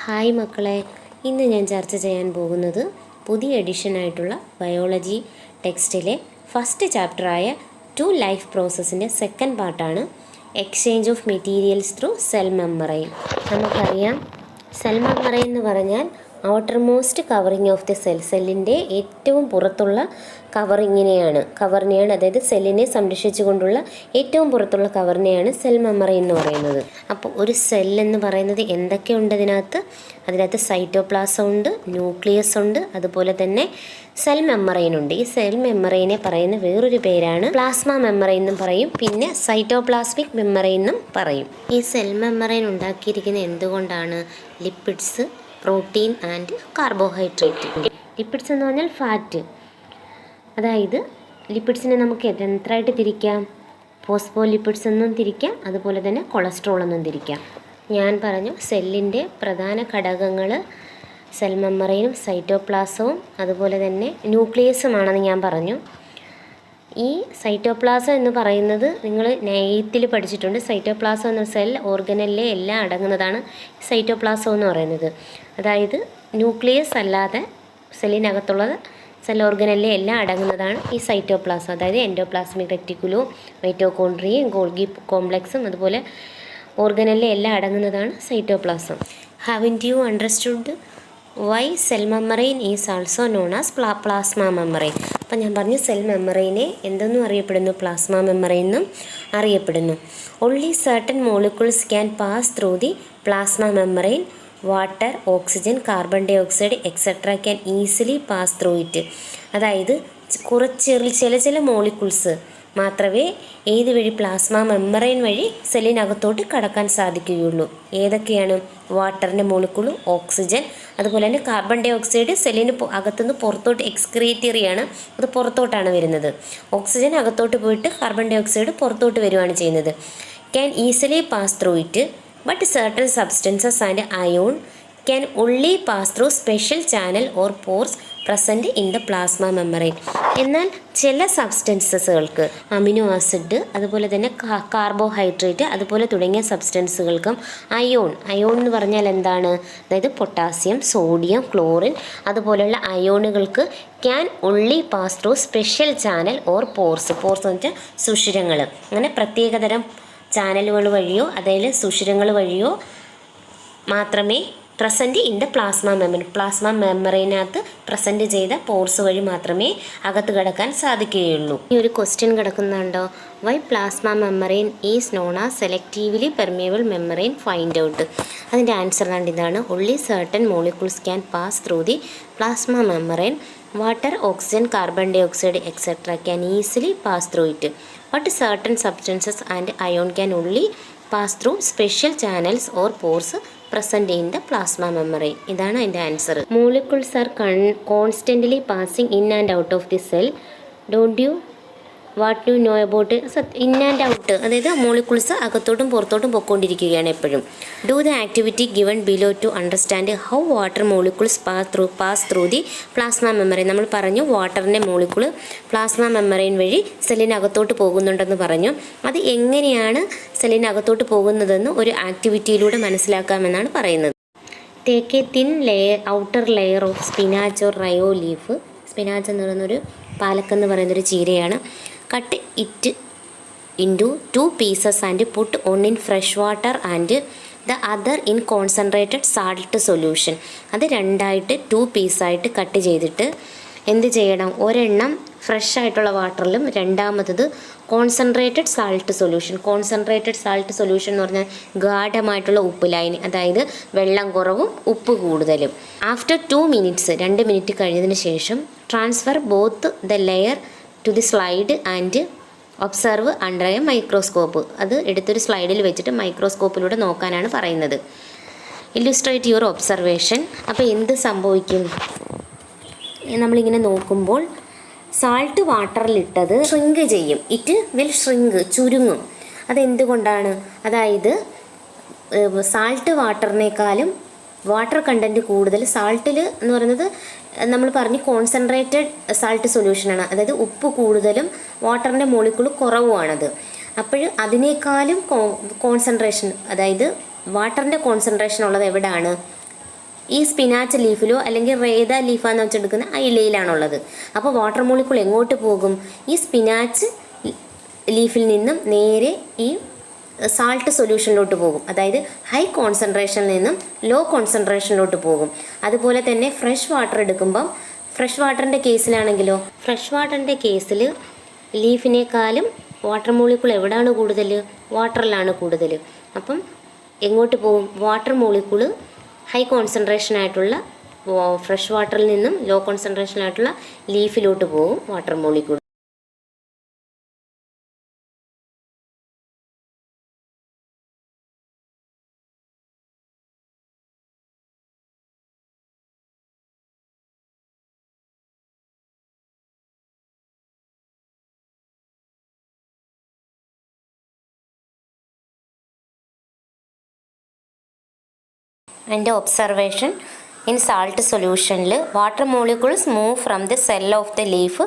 Hi മക്കളെ, ഇന്ന് ഞാൻ ചർച്ച ചെയ്യാൻ പോകുന്നത് പുതിയ എഡിഷനായിട്ടുള്ള ബയോളജി ടെക്സ്റ്റിലെ ഫസ്റ്റ് ചാപ്റ്ററായ ടു ലൈഫ് പ്രോസസ്സിൻ്റെ സെക്കൻഡ് പാർട്ടാണ് exchange of materials through cell membrane. നമുക്കറിയാം, സെൽ മെമ്മറൈൻ എന്ന് പറഞ്ഞാൽ outer most covering of the സെല്ലിൻ്റെ ഏറ്റവും പുറത്തുള്ള കവറിങ്ങിനെയാണ് അതായത് സെല്ലിനെ സംരക്ഷിച്ചുകൊണ്ടുള്ള ഏറ്റവും പുറത്തുള്ള കവറിനെയാണ് സെൽ മെമ്മറൈൻ എന്ന് പറയുന്നത്. അപ്പോൾ ഒരു സെല്ലെന്ന് പറയുന്നത് എന്തൊക്കെയുണ്ട് അതിനകത്ത് സൈറ്റോപ്ലാസം ഉണ്ട്, ന്യൂക്ലിയസ് ഉണ്ട്, അതുപോലെ തന്നെ സെൽ മെമ്മറൈൻ ഉണ്ട്. ഈ സെൽ മെമ്മറൈനെ പറയുന്ന വേറൊരു പേരാണ് പ്ലാസ്മ മെമ്മറൈൻ എന്നും പറയും, പിന്നെ സൈറ്റോപ്ലാസ്മിക് മെമ്മറൈൻ എന്നും പറയും. ഈ സെൽ മെമ്മറൈൻ ഉണ്ടാക്കിയിരിക്കുന്നത് എന്തുകൊണ്ടാണ്? Lipids, protein and carbohydrate. Lipids എന്ന് പറഞ്ഞാൽ ഫാറ്റ്. അതായത് ലിപ്പിഡ്സിനെ നമുക്ക് എത്രയായിട്ട് തിരിക്കാം? ഫോസ്ഫോലിപ്പിഡ്സ് എന്നും തിരിക്കാം, അതുപോലെ തന്നെ കൊളസ്ട്രോൾ എന്നും തിരിക്കാം. ഞാൻ പറഞ്ഞു, സെല്ലിൻ്റെ പ്രധാന ഘടകങ്ങൾ സെൽ മെമ്മറൈനും സൈറ്റോപ്ലാസവും അതുപോലെ തന്നെ ന്യൂക്ലിയസുമാണെന്ന് ഞാൻ പറഞ്ഞു. ഈ സൈറ്റോപ്ലാസം എന്ന് പറയുന്നത് നിങ്ങൾ 9th പഠിച്ചിട്ടുണ്ട്. സൈറ്റോപ്ലാസം എന്ന സെൽ ഓർഗനലിലെ എല്ലാം അടങ്ങുന്നതാണ് സൈറ്റോപ്ലാസം എന്ന് പറയുന്നത്. അതായത് ന്യൂക്ലിയസ് അല്ലാതെ സെല്ലിനകത്തുള്ളത് സെൽ ഓർഗനലിലെ എല്ലാം അടങ്ങുന്നതാണ് ഈ സൈറ്റോപ്ലാസം. അതായത് എൻഡോപ്ലാസ്മിക് റെറ്റിക്കുലവും മൈറ്റോകോൺട്രിയയും ഗോൾഗി കോംപ്ലക്സും അതുപോലെ ഓർഗനലിലെ എല്ലാം അടങ്ങുന്നതാണ് cytoplasm. Haven't you understood why cell membrane is also known as plasma membrane? അപ്പം ഞാൻ പറഞ്ഞു, സെൽ മെമ്മറൈനെ എന്തെന്നും അറിയപ്പെടുന്നു? പ്ലാസ്മ മെമ്മറൈൻ എന്നും അറിയപ്പെടുന്നു. Only certain molecules can pass through the plasma membrane. Water, oxygen, carbon dioxide etcetera can easily pass through it. അതായത് ചില molecules മാത്രമേ ഏത് വഴി പ്ലാസ്മ മെമ്മറൈൻ വഴി സെല്ലിനകത്തോട്ട് കടക്കാൻ സാധിക്കുകയുള്ളൂ. ഏതൊക്കെയാണ്? വാട്ടറിൻ്റെ മോളിക്യൂളും, ഓക്സിജൻ, അതുപോലെ തന്നെ കാർബൺ ഡൈ ഓക്സൈഡ് സെല്ലിന് അകത്തുനിന്ന് പുറത്തോട്ട് എക്സ്ക്രീറ്ററിയാണ്, അത് പുറത്തോട്ടാണ് വരുന്നത്. ഓക്സിജൻ അകത്തോട്ട് പോയിട്ട് കാർബൺ ഡൈ ഓക്സൈഡ് പുറത്തോട്ട് വരുവാണ് ചെയ്യുന്നത്. Can easily pass through it, but certain substances and ion can only pass through special channel or pores present in the plasma membrane. എന്നാൽ ചില സബ്സ്റ്റൻസസുകൾക്ക്, അമിനോ ആസിഡ്, അതുപോലെ തന്നെ കാർബോഹൈഡ്രേറ്റ്, അതുപോലെ തുടങ്ങിയ സബ്സ്റ്റൻസുകൾക്കും അയോൺ എന്ന് പറഞ്ഞാൽ എന്താണ്? അതായത് പൊട്ടാസ്യം, സോഡിയം, ക്ലോറിൻ അതുപോലെയുള്ള അയോണുകൾക്ക് can only pass through special channel or pores എന്ന് വെച്ചാൽ സുഷിരങ്ങൾ. അങ്ങനെ പ്രത്യേകതരം ചാനലുകൾ വഴിയോ അതായത് സുഷിരങ്ങൾ വഴിയോ മാത്രമേ പ്രസൻറ്റ് ഇൻ ദ പ്ലാസ്മ മെമ്മറൈനകത്ത് പ്രസൻറ്റ് ചെയ്ത പോർസ് വഴി മാത്രമേ അകത്ത് കിടക്കാൻ സാധിക്കുകയുള്ളൂ. ഈ ഒരു ക്വസ്റ്റ്യൻ കിടക്കുന്നുണ്ടോ? Why plasma membrane is known as selectively permeable membrane find out. അതിൻ്റെ ആൻസർ ഇതാണ്. Only certain molecules can pass through the plasma membrane. Water, oxygen, carbon dioxide etcetera can easily pass through it, but certain substances and ion can only pass through special channels or pores present in the plasma membrane. ഇതാണ് അതിൻ്റെ answer. Molecules are constantly passing in and out of the cell. Don't you what you know about in and out? അതായത് molecules അകത്തോട്ടും പുറത്തോട്ടും പൊയ്ക്കൊണ്ടിരിക്കുകയാണ് എപ്പോഴും. Do the activity given below to understand how water molecules pass through the plasma membrane. നമ്മൾ പറഞ്ഞു, വാട്ടറിൻ്റെ molecule plasma membrane വഴി സെല്ലിനകത്തോട്ട് പോകുന്നുണ്ടെന്ന് പറഞ്ഞു. അത് എങ്ങനെയാണ് സെല്ലിനകത്തോട്ട് പോകുന്നതെന്ന് ഒരു ആക്ടിവിറ്റിയിലൂടെ മനസ്സിലാക്കാമെന്നാണ് പറയുന്നത്. Take a thin outer layer of spinach or Rhoeo leaf. Spinach എന്ന് പറയുന്നൊരു പാലക്കെന്ന് പറയുന്നൊരു ചീരയാണ്. Cut it into 2 pieces and put one in fresh water and the other in concentrated salt solution. അത് രണ്ടായിട്ട് 2 പീസായിട്ട് കട്ട് ചെയ്തിട്ട് എന്ത് ചെയ്യണം? ഒരെണ്ണം ഫ്രഷ് ആയിട്ടുള്ള വാട്ടറിലും രണ്ടാമത്തത് concentrated salt solution. Concentrated salt solution എന്ന് പറഞ്ഞാൽ ഗാഢമായിട്ടുള്ള ഉപ്പ് ലൈൻ, അതായത് വെള്ളം കുറവും ഉപ്പ് കൂടുതലും. ആഫ്റ്റർ 2 minutes 2 മിനിറ്റ് കഴിഞ്ഞതിന് ശേഷം transfer both the layer to the slide and observe under a microscope. അത് എടുത്തൊരു സ്ലൈഡിൽ വെച്ചിട്ട് മൈക്രോസ്കോപ്പിലൂടെ നോക്കാനാണ് പറയുന്നത്. Illustrate your observation. അപ്പോൾ എന്ത് സംഭവിക്കും? നമ്മളിങ്ങനെ നോക്കുമ്പോൾ സാൾട്ട് വാട്ടറിലിട്ടത് ഷ്രിങ്ക് ചെയ്യും. ഇറ്റ് വിൽ ഷ്രിങ്ക്, ചുരുങ്ങും. അതെന്തുകൊണ്ടാണ്? അതായത് സാൾട്ട് വാട്ടറിനേക്കാളും വാട്ടർ കണ്ടൻറ്റ് കൂടുതൽ സാൾട്ടിൽ എന്ന് പറയുന്നത് നമ്മൾ പറഞ്ഞ് കോൺസെൻട്രേറ്റഡ് സാൾട്ട് സൊല്യൂഷനാണ്. അതായത് ഉപ്പ് കൂടുതലും വാട്ടറിൻ്റെ മോളിക്യൂൾ കുറവുമാണത്. അപ്പോൾ അതിനേക്കാളും കോൺസെൻട്രേഷൻ, അതായത് വാട്ടറിൻ്റെ കോൺസെൻട്രേഷൻ ഉള്ളത് എവിടെയാണ്? ഈ സ്പിനാച്ച് ലീഫിലോ അല്ലെങ്കിൽ റേത ലീഫാന്ന് വെച്ചെടുക്കുന്ന ആ ഇലയിലാണുള്ളത്. അപ്പോൾ വാട്ടർ മോളിക്യൂൾ എങ്ങോട്ട് പോകും? ഈ സ്പിനാച്ച് ലീഫിൽ നിന്നും നേരെ ഈ സാൾട്ട് സൊല്യൂഷനിലോട്ട് പോകും. അതായത് ഹൈ കോൺസെൻട്രേഷനിൽ നിന്നും ലോ കോൺസെൻട്രേഷനിലോട്ട് പോകും. അതുപോലെ തന്നെ ഫ്രഷ് വാട്ടർ എടുക്കുമ്പം ഫ്രഷ് വാട്ടറിൻ്റെ കേസിലാണെങ്കിലോ, ഫ്രഷ് വാട്ടറിൻ്റെ കേസിൽ ലീഫിനേക്കാളും വാട്ടർ മോളിക്യൂൾ എവിടെയാണ് കൂടുതൽ? വാട്ടറിലാണ് കൂടുതൽ. അപ്പം എങ്ങോട്ട് പോകും? വാട്ടർ മോളിക്യൂൾ ഹൈ കോൺസെൻട്രേഷൻ ആയിട്ടുള്ള ഫ്രഷ് വാട്ടറിൽ നിന്നും ലോ കോൺസെൻട്രേഷൻ ആയിട്ടുള്ള ലീഫിലോട്ട് പോകും വാട്ടർ മോളിക്യൂൾ. എൻ്റെ ഒബ്സർവേഷൻ, ഇൻ സാൾട്ട് സൊല്യൂഷനിൽ water molecules move from the cell of the leaf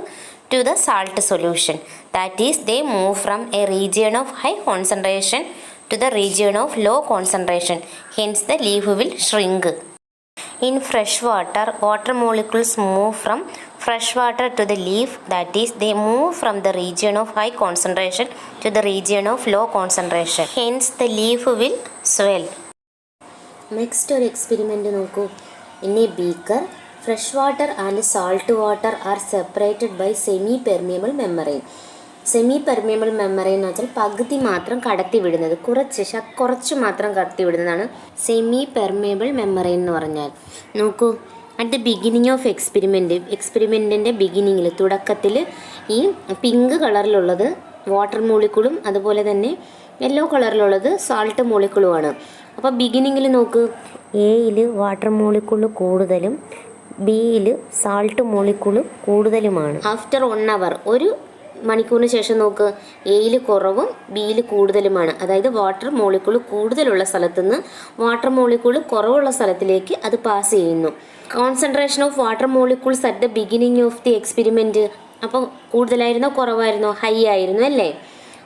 to the salt solution. That is they move from a region of high concentration to the region of low concentration. Hence the leaf will shrink. In fresh water, water molecules move from fresh water to the leaf, that is they move from the region of high concentration to the region of low concentration. Hence the leaf will swell. Next ഒരു experiment നോക്കൂ. In a beaker fresh water and salt water are separated by semi permeable membrane. Semi permeable membrane എന്ന് വെച്ചാൽ പകുതി മാത്രം കടത്തി വിടുന്നത്, കുറച്ച് മാത്രം കടത്തി വിടുന്നതാണ് സെമി പെർമിയബിൾ മെമ്മറൈൻ എന്ന് പറഞ്ഞാൽ. നോക്കൂ, അറ്റ് ദ ബിഗിനിങ് ഓഫ് എക്സ്പെരിമെൻറ്റിൻ്റെ ബിഗിനിങ്ങിൽ, തുടക്കത്തിൽ ഈ പിങ്ക് കളറിലുള്ളത് വാട്ടർ മോളിക്യൂളും അതുപോലെ തന്നെ യെല്ലോ കളറിലുള്ളത് സാൾട്ട് മോളിക്യൂളുമാണ്. അപ്പോൾ ബിഗിനിങ്ങിൽ നോക്ക്, എയിൽ വാട്ടർ മോളിക്യൂൾ കൂടുതലും ബിയിൽ സാൾട്ട് മോളിക്യൂൾ കൂടുതലുമാണ്. ആഫ്റ്റർ 1 hour, ഒരു മണിക്കൂറിന് ശേഷം നോക്ക്, എയിൽ കുറവും ബിയിൽ കൂടുതലുമാണ്. അതായത് വാട്ടർ മോളിക്യൂൾ കൂടുതലുള്ള സ്ഥലത്തു നിന്ന് വാട്ടർ മോളിക്യൂൾ കുറവുള്ള സ്ഥലത്തിലേക്ക് അത് പാസ് ചെയ്യുന്നു. Concentration of water molecules at the beginning of the experiment അപ്പോൾ കൂടുതലായിരുന്നോ കുറവായിരുന്നോ? ഹൈ ആയിരുന്നു അല്ലേ?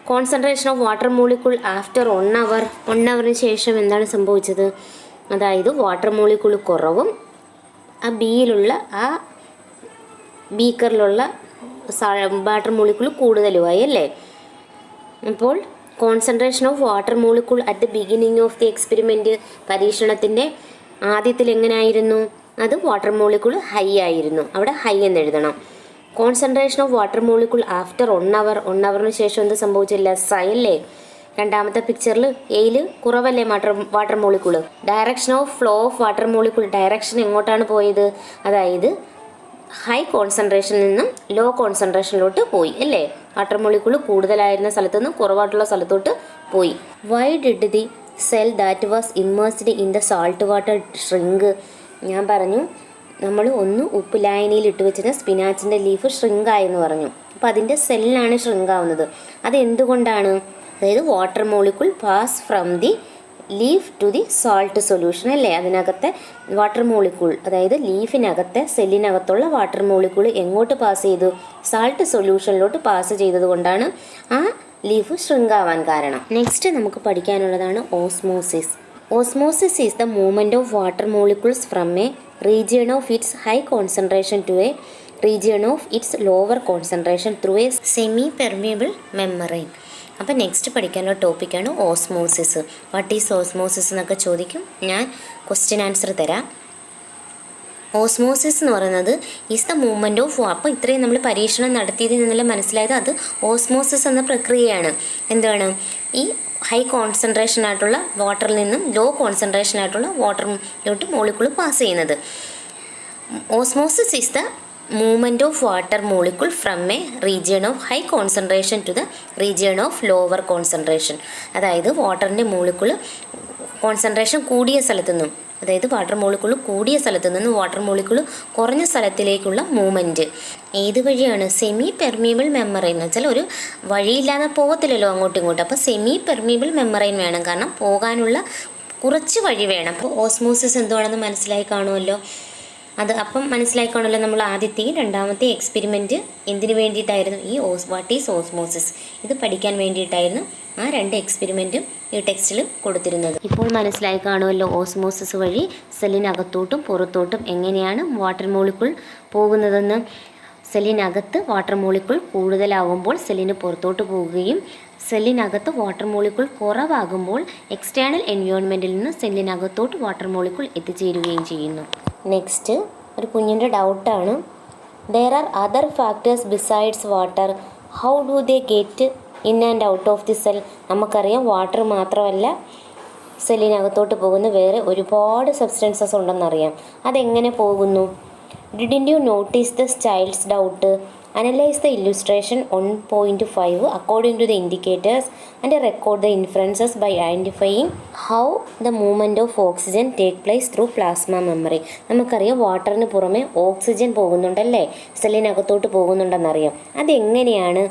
Concentration of water molecule after 1 hour, 1 hourന് ശേഷം എന്താണ് സംഭവിച്ചത്? അതായത് വാട്ടർ മോളിക്യൂൾ കുറവും ആ ബിയിലുള്ള ആ ബീക്കറിലുള്ള വാട്ടർ മോളിക്യൂൾ കൂടുതലുമായി അല്ലേ? അപ്പോൾ concentration of water molecule at the beginning of the experiment, പരീക്ഷണത്തിൻ്റെ ആദ്യത്തിൽ എങ്ങനെയായിരുന്നു? അത് വാട്ടർ മോളിക്യൂൾ ഹൈ ആയിരുന്നു. അവിടെ ഹൈ എന്ന് എഴുതണം. Concentration of water molecule after 1 hour, 1 hourന് ശേഷം എന്ത് സംഭവിച്ചില്ല? സൈ അല്ലേ? രണ്ടാമത്തെ പിക്ചറിൽ എയിൽ കുറവല്ലേ water molecule? Direction of flow of water molecule, direction എങ്ങോട്ടാണ് പോയത്? അതായത് ഹൈ കോൺസെൻട്രേഷനിൽ നിന്നും ലോ കോൺസെൻട്രേഷനിലോട്ട് പോയി അല്ലേ? വാട്ടർ മോളിക്യൂൾ കൂടുതലായിരുന്ന സ്ഥലത്തു നിന്ന് കുറവായിട്ടുള്ള സ്ഥലത്തോട്ട് പോയി. Why did the cell that was immersed in the salt water shrink? ഞാൻ പറഞ്ഞു, നമ്മൾ ഒന്ന് ഉപ്പ് ലായനിയിൽ ഇട്ട് വെച്ചിട്ട് സ്പിനാച്ചിൻ്റെ ലീഫ് ഷ്രിങ്കായെന്ന് പറഞ്ഞു. അപ്പോൾ അതിൻ്റെ സെല്ലാണ് ഷ്രിങ്കാവുന്നത്. അതെന്തുകൊണ്ടാണ്? അതായത് water molecule pass from the leaf to the salt solution അല്ലേ? അതിനകത്തെ വാട്ടർ മോളിക്യൂൾ, അതായത് ലീഫിനകത്തെ സെല്ലിനകത്തുള്ള വാട്ടർ മോളിക്യൂൾ എങ്ങോട്ട് പാസ് ചെയ്തു? സാൾട്ട് സൊല്യൂഷനിലോട്ട് പാസ് ചെയ്തത് കൊണ്ടാണ് ആ ലീഫ് ഷ്രിങ്കാവാൻ കാരണം. നെക്സ്റ്റ് നമുക്ക് പഠിക്കാനുള്ളതാണ് osmosis. Osmosis is the movement of water molecules from a region of its high concentration to a region of its lower concentration through a semi-permeable membrane. അപ്പോൾ നെക്സ്റ്റ് പഠിക്കാനുള്ള ടോപ്പിക്കാണ് ഓസ്മോസിസ്. വാട്ട് ഈസ് ഓസ്മോസിസ് എന്നൊക്കെ ചോദിക്കും. ഞാൻ question answer തരാം. Osmosis എന്ന് പറയുന്നത് is the movement of, അപ്പോൾ ഇത്രയും നമ്മൾ പരീക്ഷണം നടത്തിയതിൽ നിന്നെല്ലാം മനസ്സിലായത് അത് ഓസ്മോസിസ് എന്ന പ്രക്രിയയാണ്. എന്താണ്? ഈ ഹൈ കോൺസെൻട്രേഷൻ ആയിട്ടുള്ള വാട്ടറിൽ നിന്നും ലോ കോൺസെൻട്രേഷൻ ആയിട്ടുള്ള വാട്ടറിലോട്ട് മോളിക്യൂൾ പാസ് ചെയ്യുന്നത്. Osmosis is the movement of water molecule from a region of high concentration to the region of lower concentration. അതായത് വാട്ടറിൻ്റെ മോളിക്യൂൾ കോൺസെൻട്രേഷൻ കൂടിയ സ്ഥലത്തു നിന്നും, അതായത് വാട്ടർ മോളിക്യൂൾ കൂടിയ സ്ഥലത്തു നിന്ന് വാട്ടർ മോളിക്യൂൾ കുറഞ്ഞ സ്ഥലത്തിലേക്കുള്ള മൂവ്മെൻറ്റ് ഏത് വഴിയാണ്? സെമി പെർമിയബിൾ മെമ്മറൈൻ എന്ന് വെച്ചാൽ ഒരു വഴിയില്ലാതെ പോകത്തില്ലല്ലോ അങ്ങോട്ടും ഇങ്ങോട്ടും. അപ്പോൾ സെമി പെർമിയബിൾ മെമ്മറൈൻ വേണം, കാരണം പോകാനുള്ള കുറച്ച് വഴി വേണം. അപ്പോൾ ഓസ്മോസിസ് എന്തുവാണെന്ന് മനസ്സിലായി കാണുമല്ലോ. അത് അപ്പം മനസ്സിലാക്കണമല്ലോ നമ്മൾ ആദ്യത്തെയും രണ്ടാമത്തെ എക്സ്പെരിമെൻറ്റ് എന്തിനു വേണ്ടിയിട്ടായിരുന്നു, ഈ വാട്ട് ഈസ് ഓസ്മോസിസ് ഇത് പഠിക്കാൻ വേണ്ടിയിട്ടായിരുന്നു ആ 2 എക്സ്പെരിമെൻറ്റും ഈ ടെക്സ്റ്റിൽ കൊടുത്തിരുന്നത്. ഇപ്പോൾ മനസ്സിലായി കാണുമല്ലോ ഓസ്മോസിസ് വഴി സെല്ലിനകത്തോട്ടും പുറത്തോട്ടും എങ്ങനെയാണ് വാട്ടർ മോളിക്യൂൾ പോകുന്നതെന്ന്. സെല്ലിനകത്ത് വാട്ടർ മോളിക്യൂൾ കൂടുതലാകുമ്പോൾ സെല്ലിന് പുറത്തോട്ട് പോവുകയും സെല്ലിനകത്ത് വാട്ടർ മോളിക്യൂൾ കുറവാകുമ്പോൾ എക്സ്റ്റേണൽ എൻവയോൺമെൻറ്റിൽ നിന്ന് സെല്ലിനകത്തോട്ട് വാട്ടർ മോളിക്യൂൾ എത്തിച്ചേരുകയും ചെയ്യുന്നു. നെക്സ്റ്റ് ഒരു കുഞ്ഞിൻ്റെ ഡൗട്ടാണ്, there are other factors besides water, how do they get in and out of the cell. നമുക്കറിയാം വാട്ടർ മാത്രമല്ല സെല്ലിനകത്തോട്ട് പോകുന്ന വേറെ ഒരുപാട് സബ്സ്റ്റൻസസ് ഉണ്ടെന്നറിയാം. അതെങ്ങനെ പോകുന്നു? Didn't you notice the child's doubt? Analyze the illustration 1.5 according to the indicators and record the inferences by identifying how the movement of oxygen take place through plasma membrane. നമുക്കറിയാം വാട്ടറിന് പുറമെ ഓക്സിജൻ പോകുന്നുണ്ടല്ലേ, സെല്ലിനകത്തോട്ട് പോകുന്നുണ്ടെന്നറിയാം. അതെങ്ങനെയാണ്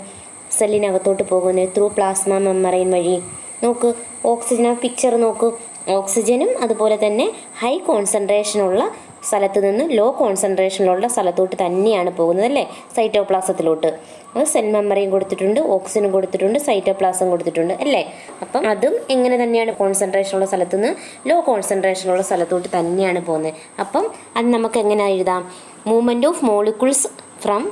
സെല്ലിനകത്തോട്ട് പോകുന്നത്? Through plasma membrane വഴി. നോക്ക്, oxygen picture നോക്കൂ. ഓക്സിജനും അതുപോലെ തന്നെ ഹൈ കോൺസെൻട്രേഷനുള്ള സ്ഥലത്ത് നിന്ന് ലോ കോൺസെൻട്രേഷനിലുള്ള സ്ഥലത്തോട്ട് തന്നെയാണ് പോകുന്നത് അല്ലേ, സൈറ്റോപ്ലാസത്തിലോട്ട്. അത് സെൽ മെമ്മറിയും കൊടുത്തിട്ടുണ്ട്, ഓക്സിജനും കൊടുത്തിട്ടുണ്ട്, സൈറ്റോപ്ലാസം കൊടുത്തിട്ടുണ്ട് അല്ലേ. അപ്പം അതും എങ്ങനെ തന്നെയാണ് കോൺസെൻട്രേഷനുള്ള സ്ഥലത്ത് നിന്ന് ലോ കോൺസെൻട്രേഷനുള്ള സ്ഥലത്തോട്ട് തന്നെയാണ് പോകുന്നത്. അപ്പം അത് നമുക്ക് എങ്ങനെ എഴുതാം? മൂവ്മെൻറ്റ് ഓഫ് മോളിക്യൂൾസ് ഫ്രം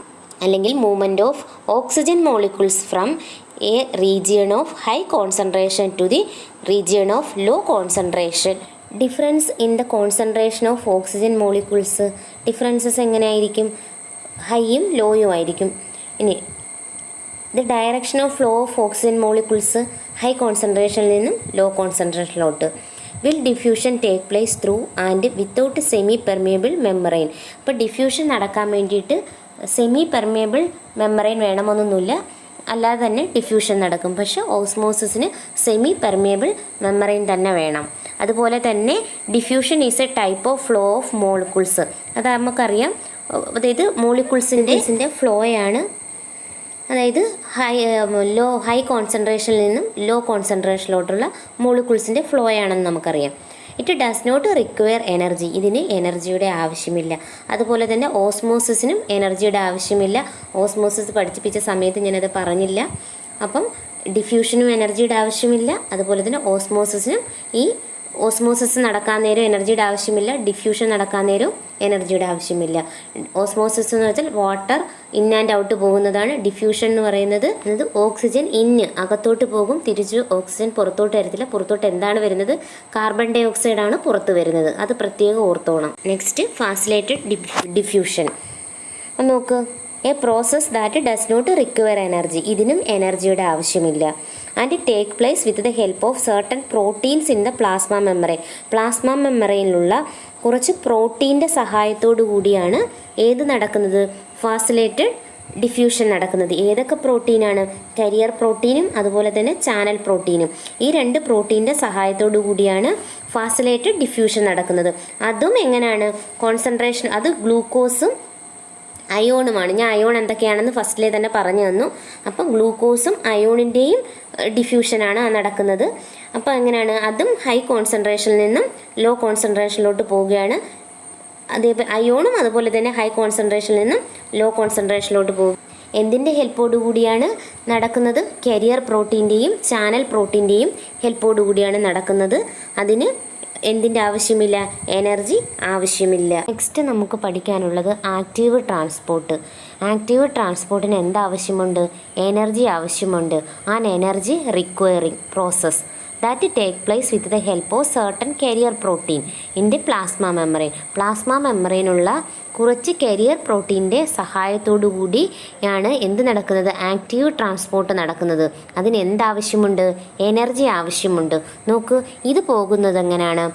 അല്ലെങ്കിൽ movement of oxygen molecules from a region of high concentration to the region of low concentration. Difference in the concentration of oxygen molecules, differences എങ്ങനെയായിരിക്കും? ഹൈയും ലോയും ആയിരിക്കും. ഇനി the direction of flow of oxygen molecules high കോൺസെൻട്രേഷനിൽ നിന്നും low കോൺസെൻട്രേഷനിലോട്ട്. Will diffusion take place through and without semi permeable membrane. അപ്പോൾ diffusion നടക്കാൻ വേണ്ടിയിട്ട് സെമി പെർമിയബിൾ മെമ്മറൈൻ വേണമെന്നൊന്നുമില്ല, അല്ലാതെ തന്നെ ഡിഫ്യൂഷൻ നടക്കും. പക്ഷേ ഓസ്മോസിസിന് സെമി പെർമിയബിൾ മെമ്മറൈൻ തന്നെ വേണം. അതുപോലെ തന്നെ diffusion is A type of flow of molecules. അത് നമുക്കറിയാം, അതായത് മോളിക്യൂൾസിൻ്റെ ഫ്ലോയാണ്, അതായത് ഹൈ കോൺസെൻട്രേഷനിൽ നിന്നും ലോ കോൺസെൻട്രേഷനിലോട്ടുള്ള മോളിക്യൂൾസിൻ്റെ ഫ്ലോയാണെന്ന് നമുക്കറിയാം. It does not require energy, ഇതിന് എനർജിയുടെ ആവശ്യമില്ല. അതുപോലെ തന്നെ ഓസ്മോസിസിനും എനർജിയുടെ ആവശ്യമില്ല. ഓസ്മോസിസ് പഠിപ്പിച്ച സമയത്ത് ഞാനത് പറഞ്ഞില്ല. അപ്പം ഡിഫ്യൂഷനും എനർജിയുടെ ആവശ്യമില്ല, അതുപോലെ തന്നെ ഓസ്മോസിസിനും ഈ ഓസ്മോസിസ് നടക്കാൻ നേരം എനർജിയുടെ ആവശ്യമില്ല, ഡിഫ്യൂഷൻ നടക്കാൻ നേരം എനർജിയുടെ ആവശ്യമില്ല. ഓസ്മോസിസ് എന്ന് വെച്ചാൽ വാട്ടർ ഇൻ ആൻഡ് ഔട്ട് പോകുന്നതാണ്. ഡിഫ്യൂഷൻ എന്ന് പറയുന്നത് ഓക്സിജൻ ഇന്ന് അകത്തോട്ട് പോകും, തിരിച്ച് ഓക്സിജൻ പുറത്തോട്ട് വരത്തില്ല. പുറത്തോട്ട് എന്താണ് വരുന്നത്? കാർബൺ ഡൈ ഓക്സൈഡാണ് പുറത്ത് വരുന്നത്. അത് പ്രത്യേകം ഓർത്തോണം. നെക്സ്റ്റ് ഫാസിലേറ്റഡ് ഡിഫ്യൂഷൻ നോക്ക്. A process that does not require energy, ഇതിനും എനർജിയുടെ ആവശ്യമില്ല. And take place with the help of certain proteins in the plasma membrane. Plasma മെമ്മറൈനിലുള്ള കുറച്ച് പ്രോട്ടീൻ്റെ സഹായത്തോടു കൂടിയാണ് ഏത് നടക്കുന്നത്? ഫാസിലേറ്റഡ് ഡിഫ്യൂഷൻ നടക്കുന്നത്. ഏതൊക്കെ പ്രോട്ടീനാണ്? കരിയർ പ്രോട്ടീനും അതുപോലെ തന്നെ ചാനൽ പ്രോട്ടീനും. ഈ 2 പ്രോട്ടീൻ്റെ സഹായത്തോടു കൂടിയാണ് ഫാസിലേറ്റഡ് ഡിഫ്യൂഷൻ നടക്കുന്നത്. അതും എങ്ങനെയാണ്? കോൺസെൻട്രേഷൻ, അത് ഗ്ലൂക്കോസും അയോണുമാണ്. ഞാൻ അയോൺ എന്തൊക്കെയാണെന്ന് ഫസ്റ്റിലെ തന്നെ പറഞ്ഞു തന്നു. അപ്പം ഗ്ലൂക്കോസും അയോണിൻ്റെയും ഡിഫ്യൂഷനാണ് നടക്കുന്നത്. അപ്പോൾ എങ്ങനെയാണ്? അതും ഹൈ കോൺസെൻട്രേഷനിൽ നിന്നും ലോ കോൺസെൻട്രേഷനിലോട്ട് പോവുകയാണ്. അതേപോലെ അയോണും അതുപോലെ തന്നെ ഹൈ കോൺസെൻട്രേഷനിൽ നിന്നും ലോ കോൺസെൻട്രേഷനിലോട്ട് പോകും. എന്തിൻ്റെ ഹെൽപ്പോടു കൂടിയാണ് നടക്കുന്നത്? കരിയർ പ്രോട്ടീൻ്റെയും ചാനൽ പ്രോട്ടീൻ്റെയും ഹെൽപ്പോടു കൂടിയാണ് നടക്കുന്നത്. അതിന് എന്തിൻ്റെ ആവശ്യമില്ല? എനർജി ആവശ്യമില്ല. നെക്സ്റ്റ് നമുക്ക് പഠിക്കാനുള്ളത് ആക്റ്റീവ് ട്രാൻസ്പോർട്ട്. ആക്റ്റീവ് ട്രാൻസ്പോർട്ടിന് എന്താവശ്യമുണ്ട്? എനർജി ആവശ്യമുണ്ട്. An energy requiring process that take place with the help of certain carrier protein in the plasma membrane. Plasma മെമ്മറൈനുള്ള കുറച്ച് കരിയർ പ്രോട്ടീൻ്റെ സഹായത്തോടു കൂടിയാണ് എന്ത് നടക്കുന്നത്? ആക്റ്റീവ് ട്രാൻസ്പോർട്ട് നടക്കുന്നത്. അതിന് എന്താവശ്യമുണ്ട്? എനർജി ആവശ്യമുണ്ട്. നോക്കൂ, ഇത് പോകുന്നത് എങ്ങനെയാണ്?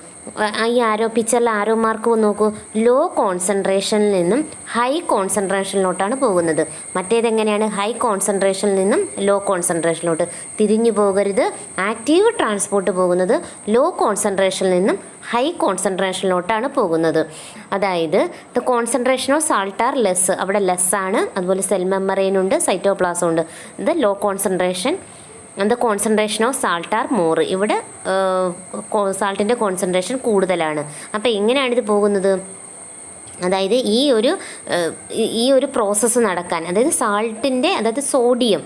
ഈ പിക്ചറിൽ ആരോ മാർക്ക് നോക്കൂ. ലോ കോൺസെൻട്രേഷനിൽ നിന്നും ഹൈ കോൺസെൻട്രേഷനിലോട്ടാണ് പോകുന്നത്. മറ്റേതെങ്ങനെയാണ്? ഹൈ കോൺസെൻട്രേഷനിൽ നിന്നും ലോ കോൺസെൻട്രേഷനിലോട്ട്. തിരിഞ്ഞു പോകരുത്. ആക്റ്റീവ് ട്രാൻസ്പോർട്ട് പോകുന്നത് ലോ കോൺസെൻട്രേഷനിൽ നിന്നും ഹൈ കോൺസെൻട്രേഷനിലോട്ടാണ് പോകുന്നത്. അതായത് the concentration of salt are less, അവിടെ ലെസ്സാണ്. അതുപോലെ സെൽ മെമ്മറൈനുണ്ട്, സൈറ്റോപ്ലാസം ഉണ്ട്. ഇത് low concentration. The concentration of salt are more, ഇവിടെ സാൾട്ടിൻ്റെ കോൺസെൻട്രേഷൻ കൂടുതലാണ്. അപ്പോൾ എങ്ങനെയാണിത് പോകുന്നത്? അതായത് ഈ ഒരു പ്രോസസ്സ് നടക്കാൻ, അതായത് സോഡിയം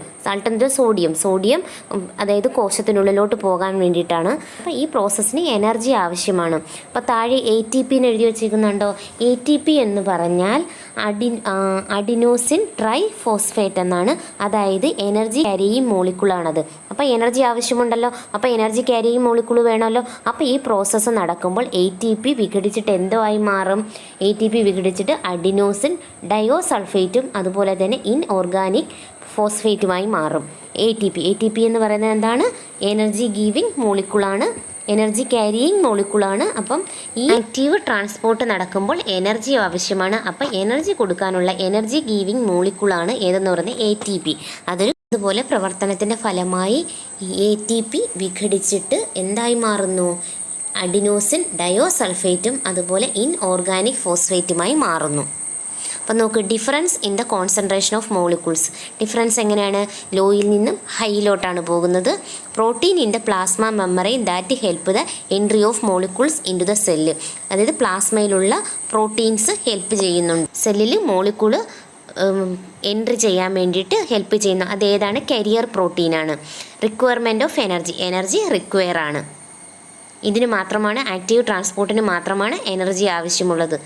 അതായത് കോശത്തിനുള്ളിലോട്ട് പോകാൻ വേണ്ടിയിട്ടാണ്. അപ്പോൾ ഈ പ്രോസസ്സിന് എനർജി ആവശ്യമാണ്. അപ്പോൾ താഴെ ATP എന്ന് എഴുതി വെച്ചിരിക്കുന്നുണ്ടോ? ATP എന്ന് പറഞ്ഞാൽ അഡിനോസിൻ ട്രൈ ഫോസ്ഫേറ്റ് എന്നാണ്. അതായത് എനർജി ക്യാരിയിങ് മോളിക്കൂളാണത്. അപ്പോൾ എനർജി ആവശ്യമുണ്ടല്ലോ, അപ്പോൾ എനർജി ക്യാരിയിങ് മോളിക്കൂൾ വേണമല്ലോ. അപ്പോൾ ഈ പ്രോസസ്സ് നടക്കുമ്പോൾ ATP വിഘടിച്ചിട്ട് എന്തോ ആയി മാറും? ATP വിഘടിച്ചിട്ട് അഡിനോസിൻ ഡയോസൾഫേറ്റും അതുപോലെ തന്നെ ഇൻഓർഗാനിക് ഫോസ്ഫേറ്റുമായി മാറും. ATP എന്ന് പറയുന്നത് എന്താണ്? എനർജി ഗീവിങ് മോളിക്കൂളാണ്, എനർജി ക്യാരിയിങ് മോളിക്കൂളാണ്. അപ്പം ഈ ആക്റ്റീവ് ട്രാൻസ്പോർട്ട് നടക്കുമ്പോൾ എനർജി ആവശ്യമാണ്. അപ്പം എനർജി കൊടുക്കാനുള്ള എനർജി ഗീവിങ് മോളിക്കൂളാണ് ഏതെന്ന് പറയുന്നത് ATP. അതുപോലെ പ്രവർത്തനത്തിൻ്റെ ഫലമായി ATP വിഘടിച്ചിട്ട് എന്തായി മാറുന്നു? അഡിനോസിൻ ഡയോസൾഫേറ്റും അതുപോലെ ഇൻഓർഗാനിക് ഫോസ്ഫേറ്റുമായി മാറുന്നു. അപ്പം നോക്ക്, difference in the concentration of molecules. Difference എങ്ങനെയാണ്? ലോയിൽ നിന്നും ഹൈയിലോട്ടാണ് പോകുന്നത്. Protein in the plasma membrane that help the entry of molecules into the cell. അതായത് പ്ലാസ്മയിലുള്ള പ്രോട്ടീൻസ് ഹെൽപ്പ് ചെയ്യുന്നുണ്ട്. സെല്ലിൽ മോളിക്യൂള് എൻട്രി ചെയ്യാൻ വേണ്ടിയിട്ട് ഹെൽപ്പ് ചെയ്യുന്നു. അതേതാണ്? കരിയർ പ്രോട്ടീനാണ്. റിക്വയർമെൻറ്റ് ഓഫ് എനർജി റിക്വയർ ആണ്. ഇതിന് മാത്രമാണ്, ആക്റ്റീവ് ട്രാൻസ്പോർട്ടിന് മാത്രമാണ് എനർജി ആവശ്യമുള്ളത്.